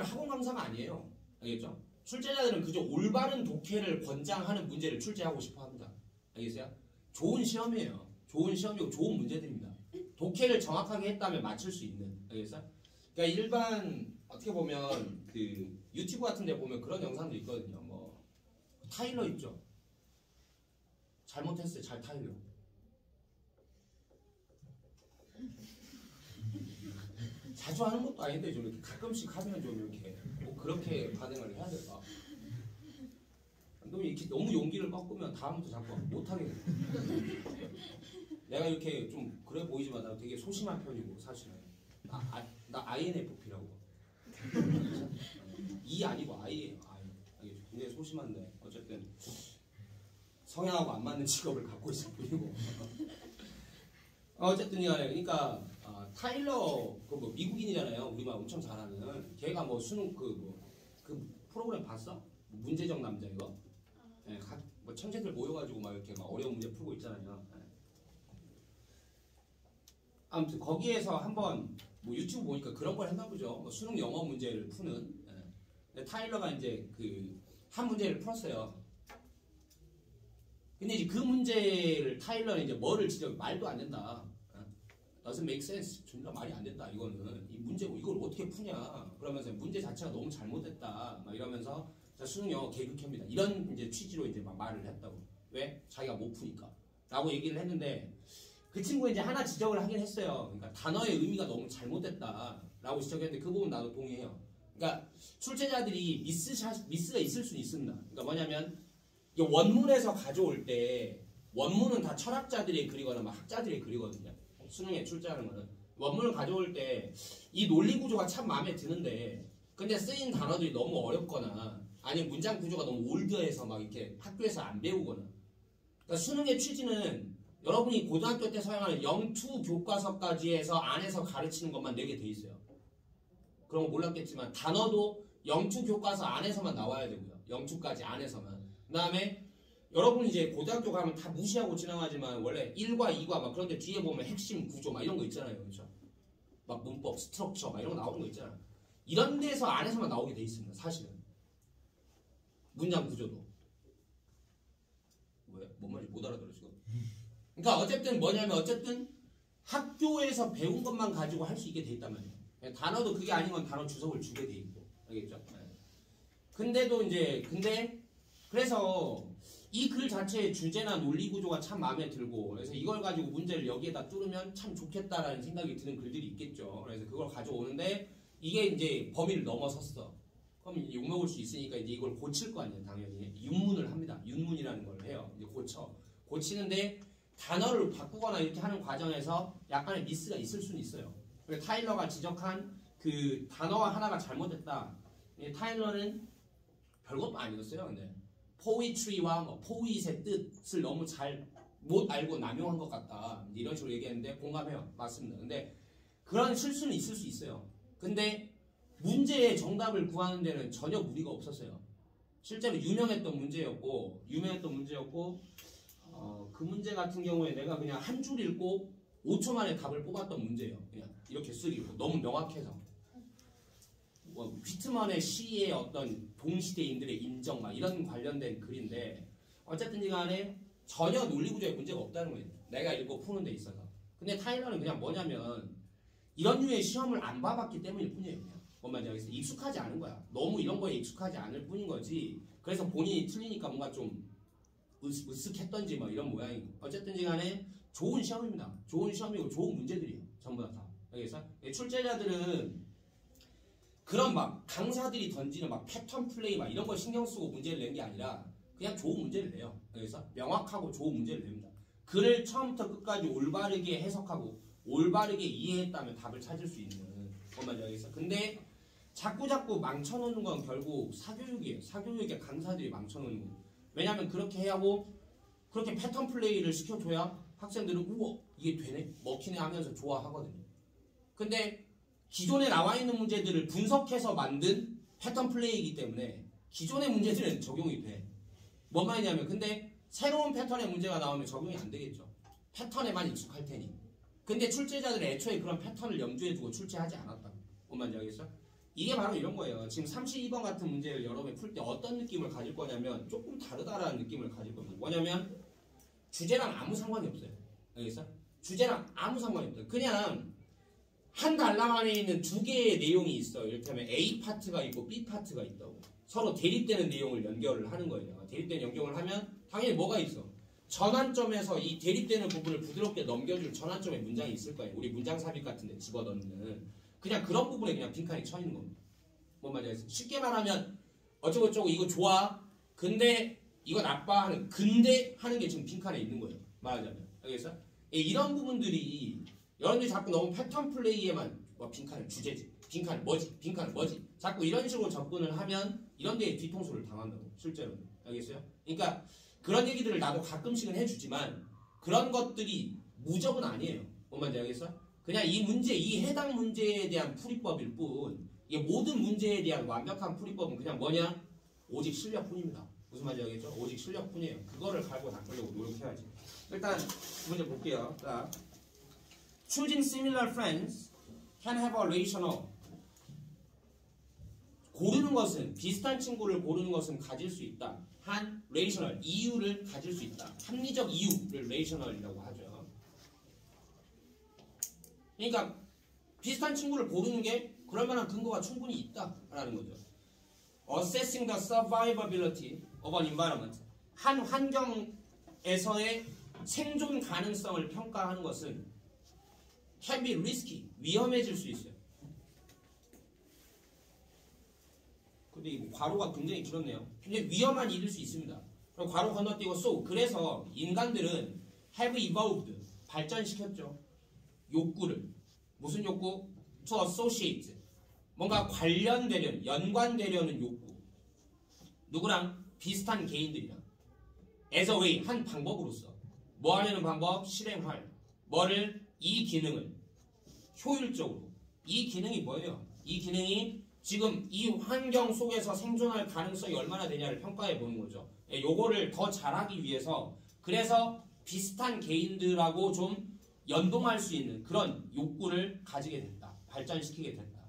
학원 강사가 아니에요. 알겠죠? 출제자들은 그저 올바른 독해를 권장하는 문제를 출제하고 싶어 합니다. 알겠어요? 좋은 시험이에요. 좋은 시험이고 좋은 문제들입니다. 독해를 정확하게 했다면 맞출 수 있는. 알겠어요? 그러니까 일반 어떻게 보면 그 유튜브 같은 데 보면 그런 영상도 있거든요. 뭐 타일러 있죠? 잘못했어요. 잘 타일러. 자주 하는 것도 아닌데 좀 이렇게 가끔씩 하면 좀 이렇게 뭐 그렇게 반응을 해야 될까? 이렇게 너무 용기를 꺾으면 다음부터 자꾸 못하게 돼. 내가 이렇게 좀 그래 보이지만 나 되게 소심한 편이고 사실은 나 INFP라고. E 아니고 I예요. I. 굉장히 소심한데 어쨌든 성향하고 안 맞는 직업을 갖고 있을 뿐이고. 어쨌든 간에 그러니까 타일러 그 뭐 미국인이잖아요. 우리말 엄청 잘하는. 걔가 뭐 수능 그 프로그램 봤어? 문제적 남자 이거? 예, 뭐 천재들 모여가지고 막 이렇게 막 어려운 문제 풀고 있잖아요. 예. 아무튼 거기에서 한번 뭐 유튜브 보니까 그런 걸 했나 보죠. 뭐 수능 영어 문제를 푸는. 예. 근데 타일러가 이제 그 한 문제를 풀었어요. 근데 이제 그 문제를 타일러는 이제 뭐를 지적 말도 안 된다. doesn't make sense. 존나 말이 안 된다. 이거는 이 문제고 이걸 어떻게 푸냐. 그러면서 문제 자체가 너무 잘못됐다. 막 이러면서 수능 영어 개극혐이다. 이런 이제 취지로 이제 막 말을 했다고. 왜? 자기가 못 푸니까. 라고 얘기를 했는데 그 친구가 이제 하나 지적을 하긴 했어요. 그러니까 단어의 의미가 너무 잘못됐다. 라고 지적했는데 그 부분 나도 동의해요. 그러니까 출제자들이 미스가 있을 수는 있습니다. 그러니까 뭐냐면 원문에서 가져올 때 원문은 다 철학자들이 그리거나 막 학자들이 그리거든요. 수능에 출제하는 거는 원문을 가져올 때 이 논리 구조가 참 마음에 드는데 근데 쓰인 단어들이 너무 어렵거나 아니면 문장 구조가 너무 올드해서 막 이렇게 학교에서 안 배우거나 그러니까 수능의 취지는 여러분이 고등학교 때 사용하는 영투 교과서까지 해서 안에서 가르치는 것만 내게 돼 있어요. 그런 거 몰랐겠지만 단어도 영투 교과서 안에서만 나와야 되고요. 영투까지 안에서만. 그 다음에 여러분 이제 고등학교 가면 다 무시하고 지나가지만 원래 1과 2과 막 그런데 뒤에 보면 핵심 구조 막 이런 거 있잖아요. 그렇죠? 막 문법, 스트럭처 막 이런 거 나오는 거 있잖아요. 이런 데서 안에서만 나오게 돼 있습니다. 사실은. 문장 구조도. 왜? 뭔 말인지 못 알아들어 지금. 그러니까 어쨌든 뭐냐면 어쨌든 학교에서 배운 것만 가지고 할 수 있게 돼 있단 말이에요. 단어도 그게 아닌 건 단어 주석을 주게 돼 있고. 알겠죠? 근데도 이제 그래서 이 글 자체의 주제나 논리 구조가 참 마음에 들고 그래서 이걸 가지고 문제를 여기에다 뚫으면 참 좋겠다라는 생각이 드는 글들이 있겠죠. 그래서 그걸 가져오는데 이게 이제 범위를 넘어섰어. 그럼 욕먹을 수 있으니까 이제 이걸 고칠 거 아니에요. 당연히 윤문을 합니다. 윤문이라는 걸 해요. 이제 고치는데 단어를 바꾸거나 이렇게 하는 과정에서 약간의 미스가 있을 수는 있어요. 그래서 타일러가 지적한 그 단어가 하나가 잘못됐다. 타일러는 별것도 아니었어요. 근데 포이트리와 뭐 포이트의 뜻을 너무 잘 못 알고 남용한 것 같다. 이런 식으로 얘기했는데 공감해요. 맞습니다. 근데 그런 실수는 있을 수 있어요. 근데 문제의 정답을 구하는 데는 전혀 무리가 없었어요. 실제로 유명했던 문제였고 그 문제 같은 경우에 내가 그냥 한 줄 읽고 5초 만에 답을 뽑았던 문제예요. 그냥 이렇게 쓰기로 너무 명확해서. 휘트만의 시의 어떤 동시대인들의 인정 막 이런 관련된 글인데 어쨌든 간에 전혀 논리 구조에 문제가 없다는 거예요. 내가 읽고 푸는 데 있어서. 근데 타일러는 그냥 뭐냐면 이런 류의 시험을 안 봐봤기 때문일 뿐이에요. 그냥. 뭔 말인지 알겠어요? 익숙하지 않은 거야. 너무 이런 거에 익숙하지 않을 뿐인 거지. 그래서 본인이 틀리니까 뭔가 좀 으쓱했던지 뭐 이런 모양이고. 어쨌든 간에 좋은 시험입니다. 좋은 시험이고 좋은 문제들이에요. 전부 다. 여기서 출제자들은 그런 막 강사들이 던지는 막 패턴 플레이 막 이런 거 신경 쓰고 문제를 낸 게 아니라 그냥 좋은 문제를 내요. 그래서 명확하고 좋은 문제를 냅니다. 글을 처음부터 끝까지 올바르게 해석하고 올바르게 이해했다면 답을 찾을 수 있는 것만 여기서. 근데 자꾸 망쳐놓는 건 결국 사교육이에요. 사교육의 강사들이 망쳐놓는 거예요. 왜냐하면 그렇게 해야 하고 그렇게 패턴 플레이를 시켜줘야 학생들은 우와 이게 되네 먹히네 하면서 좋아하거든요. 근데 기존에 나와 있는 문제들을 분석해서 만든 패턴 플레이이기 때문에 기존의 문제들은 적용이 돼. 뭔 말이냐면 근데 새로운 패턴의 문제가 나오면 적용이 안 되겠죠. 패턴에만 익숙할 테니. 근데 출제자들은 애초에 그런 패턴을 염두에 두고 출제하지 않았다. 뭔 말인지 알겠어? 이게 바로 이런 거예요. 지금 32번 같은 문제를 여러분이 풀 때 어떤 느낌을 가질 거냐면 조금 다르다라는 느낌을 가질 겁니다. 뭐냐면 주제랑 아무 상관이 없어요. 알겠어? 주제랑 아무 상관이 없어요. 그냥 한 달랑 안에 있는 두 개의 내용이 있어. 이를테면 A 파트가 있고 B 파트가 있다고. 서로 대립되는 내용을 연결을 하는 거예요. 대립되는 연결을 하면 당연히 뭐가 있어? 전환점에서 이 대립되는 부분을 부드럽게 넘겨줄 전환점의 문장이 있을 거예요. 우리 문장 삽입 같은 데 집어넣는. 그냥 그런 부분에 그냥 빈칸이 쳐 있는 겁니다. 뭔 말인지 알겠어요? 쉽게 말하면 어쩌고저쩌고 이거 좋아. 근데 이거 나빠 하는 근데 하는 게 지금 빈칸에 있는 거예요. 말하자면. 알겠어? 이런 부분들이 여러분들이 자꾸 너무 패턴 플레이에만 빈칸은 주제지. 빈칸은 뭐지? 빈칸은 뭐지? 자꾸 이런 식으로 접근을 하면 이런 데에 뒤통수를 당한다고. 실제로. 알겠어요? 그러니까 그런 얘기들을 나도 가끔씩은 해주지만 그런 것들이 무적은 아니에요. 뭔 말인지 알겠어? 그냥 이 문제, 이 해당 문제에 대한 풀이법일 뿐 이게 모든 문제에 대한 완벽한 풀이법은 그냥 뭐냐? 오직 실력뿐입니다. 무슨 말인지 알겠죠? 오직 실력뿐이에요. 그거를 갈고 닦으려고 노력해야지. 일단 문제 볼게요. 자, choosing similar friends can have a rational. 고르는 것은 비슷한 친구를 고르는 것은 가질 수 있다. 한 rational 이유를 가질 수 있다. 합리적 이유를 rational이라고 하죠. 그러니까 비슷한 친구를 고르는 게 그럴 만한 근거가 충분히 있다라는 거죠. Assessing the survivability of an environment. 한 환경에서의 생존 가능성을 평가하는 것은 can be risky. 위험해질 수 있어요. 근데 이 괄호가 굉장히 길었네요. 굉장히 위험한 일일 수 있습니다. 그럼 괄호 건너뛰고 so. 그래서 인간들은 have evolved. 발전시켰죠. 욕구를. 무슨 욕구? To associate. 뭔가 관련되려는, 연관되려는 욕구. 누구랑? 비슷한 개인들이랑. as a way. 한 방법으로서. 뭐 하려는 방법? 실행할. 뭐를? 이 기능을. 효율적으로. 이 기능이 뭐예요? 이 기능이 지금 이 환경 속에서 생존할 가능성이 얼마나 되냐를 평가해 보는 거죠. 요거를 더 잘하기 위해서 그래서 비슷한 개인들하고 좀 연동할 수 있는 그런 욕구를 가지게 된다. 발전시키게 된다.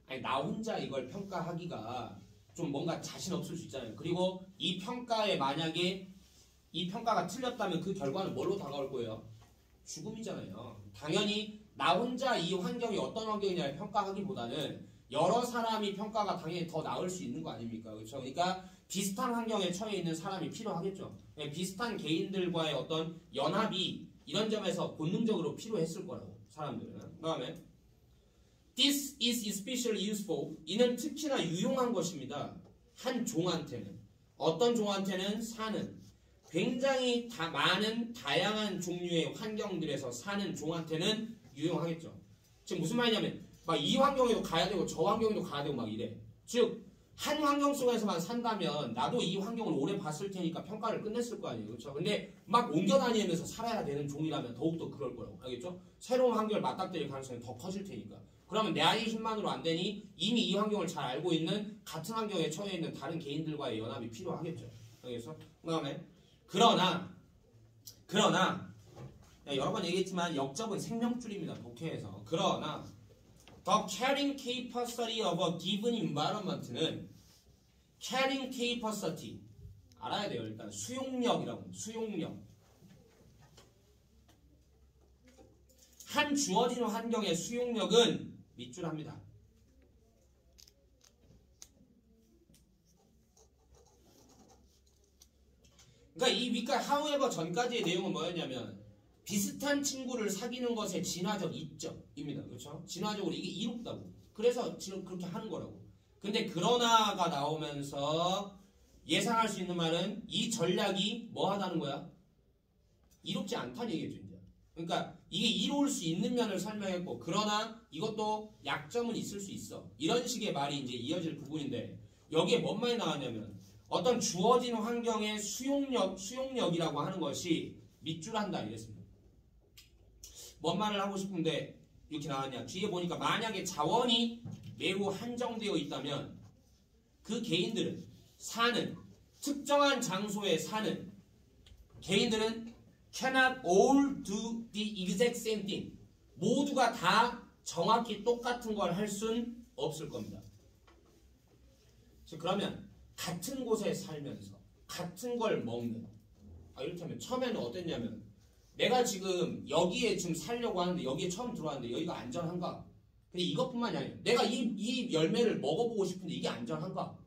아니, 나 혼자 이걸 평가하기가 좀 뭔가 자신 없을 수 있잖아요. 그리고 이 평가에 만약에 이 평가가 틀렸다면 그 결과는 뭘로 다가올 거예요? 죽음이잖아요. 당연히 나 혼자 이 환경이 어떤 환경이냐를 평가하기보다는 여러 사람이 평가가 당연히 더 나을 수 있는 거 아닙니까? 그렇죠? 그러니까 비슷한 환경에 처해 있는 사람이 필요하겠죠. 비슷한 개인들과의 어떤 연합이 이런 점에서 본능적으로 필요했을 거라고 사람들은. 그다음에 This is especially useful. 이는 특히나 유용한 것입니다. 한 종한테는. 어떤 종한테는? 사는. 굉장히 많은 다양한 종류의 환경들에서 사는 종한테는 유용하겠죠. 지금 무슨 말이냐면 막 이 환경에도 가야 되고 저 환경에도 가야 되고 막 이래. 즉 한 환경 속에서만 산다면 나도 이 환경을 오래 봤을 테니까 평가를 끝냈을 거 아니에요. 그렇죠? 근데 막 옮겨 다니면서 살아야 되는 종이라면 더욱더 그럴 거라고. 알겠죠? 새로운 환경을 맞닥뜨릴 가능성이 더 커질 테니까. 그러면 내 아이의 힘만으로 안 되니 이미 이 환경을 잘 알고 있는 같은 환경에 처해 있는 다른 개인들과의 연합이 필요하겠죠. 알겠어? 그다음에 그러나 여러 번 얘기했지만 역접은 생명줄입니다. 독해에서. 그러나 The carrying capacity of a given environment는 carrying capacity 알아야 돼요. 일단 수용력이라고. 수용력. 한 주어진 환경의 수용력은 밑줄 합니다. 그러니까 이 위가 however 전까지의 내용은 뭐였냐면 비슷한 친구를 사귀는 것의 진화적 이점입니다. 그렇죠? 진화적으로 이게 이롭다고. 그래서 지금 그렇게 하는 거라고. 근데 그러나가 나오면서 예상할 수 있는 말은 이 전략이 뭐 하다는 거야? 이롭지 않다는 얘기죠. 이제. 그러니까 이게 이로울 수 있는 면을 설명했고 그러나 이것도 약점은 있을 수 있어. 이런 식의 말이 이제 이어질 부분인데 여기에 뭔 말이 나왔냐면 어떤 주어진 환경의 수용력이라고 하는 것이 밑줄한다 이랬습니다. 뭔 말을 하고 싶은데 이렇게 나왔냐. 뒤에 보니까 만약에 자원이 매우 한정되어 있다면 그 개인들은 사는 특정한 장소에 사는 개인들은 cannot all do the exact same thing. 모두가 다 정확히 똑같은 걸 할 순 없을 겁니다. 그러면 같은 곳에 살면서 같은 걸 먹는 이렇다면 처음에는 어땠냐면 내가 지금 여기에 지금 살려고 하는데 여기에 처음 들어왔는데 여기가 안전한가? 근데 이것뿐만이 아니에요. 내가 이 열매를 먹어보고 싶은데 이게 안전한가?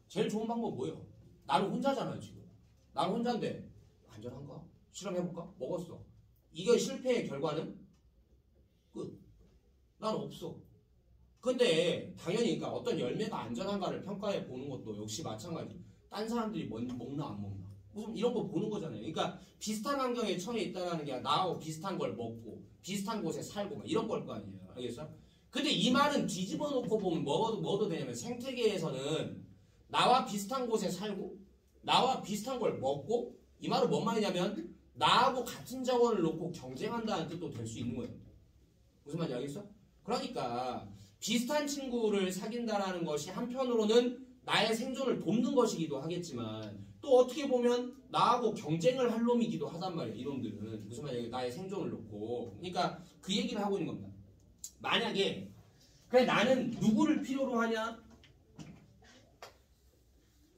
제일 좋은 방법 뭐예요? 나는 혼자잖아요 지금. 나는 혼자인데 안전한가? 실험해볼까? 먹었어. 이게 실패의 결과는 끝. 난 없어. 근데 당연히 그러니까 어떤 열매가 안전한가를 평가해 보는 것도 역시 마찬가지. 딴 사람들이 먹나 안 먹나. 무슨 이런 거 보는 거잖아요. 그러니까 비슷한 환경에 처해 있다는 게 나하고 비슷한 걸 먹고 비슷한 곳에 살고 막 이런 걸 거 아니에요. 알겠어? 근데 이 말은 뒤집어 놓고 보면 뭐도 되냐면 생태계에서는 나와 비슷한 곳에 살고 나와 비슷한 걸 먹고 이 말은 뭔 말이냐면 나하고 같은 자원을 놓고 경쟁한다는 뜻도 될 수 있는 거예요. 무슨 말인지 알겠어? 그러니까 비슷한 친구를 사귄다라는 것이 한편으로는 나의 생존을 돕는 것이기도 하겠지만 또 어떻게 보면 나하고 경쟁을 할 놈이기도 하단 말이에요. 이놈들은 무슨 말이에요? 나의 생존을 놓고. 그러니까 그 얘기를 하고 있는 겁니다. 만약에 그래 나는 누구를 필요로 하냐?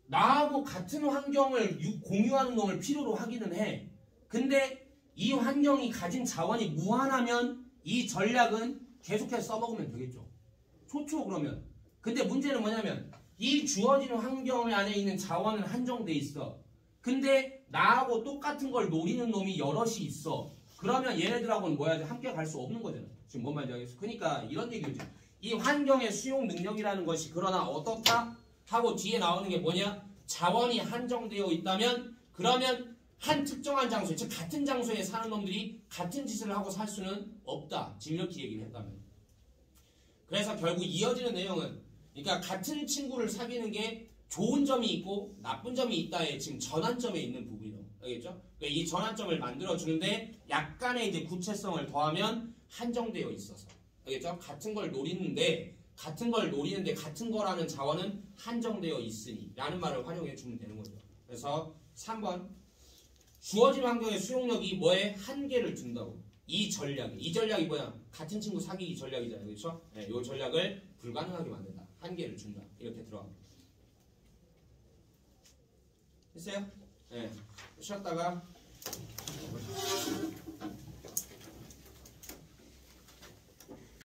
나하고 같은 환경을 공유하는 놈을 필요로 하기는 해. 근데 이 환경이 가진 자원이 무한하면 이 전략은 계속해서 써먹으면 되겠죠. 좋죠 그러면. 근데 문제는 뭐냐면 이 주어지는 환경 안에 있는 자원은 한정돼 있어. 근데 나하고 똑같은 걸 노리는 놈이 여럿이 있어. 그러면 얘네들하고는 뭐야? 함께 갈 수 없는 거잖아. 지금 뭔 말인지 알겠어? 그러니까 이런 얘기죠. 이 환경의 수용 능력이라는 것이 그러나 어떻다? 하고 뒤에 나오는 게 뭐냐? 자원이 한정되어 있다면 그러면 한 특정한 장소에 즉 같은 장소에 사는 놈들이 같은 짓을 하고 살 수는 없다. 지금 이렇게 얘기를 했다면. 그래서 결국 이어지는 내용은 그러니까 같은 친구를 사귀는 게 좋은 점이 있고 나쁜 점이 있다의 지금 전환점에 있는 부분이죠. 알겠죠? 그러니까 이 전환점을 만들어주는데 약간의 이제 구체성을 더하면 한정되어 있어서. 알겠죠? 같은 걸 노리는데 같은 거라는 자원은 한정되어 있으니 라는 말을 활용해 주면 되는 거죠. 그래서 3번 주어진 환경의 수용력이 뭐에 한계를 둔다고. 이 전략이 뭐야? 같은 친구 사귀기 전략이잖아요. 그렇죠? 네, 이 전략을 불가능하게 만든다. 한계를 준다. 이렇게 들어갑니다. 됐어요? 네. 쉬었다가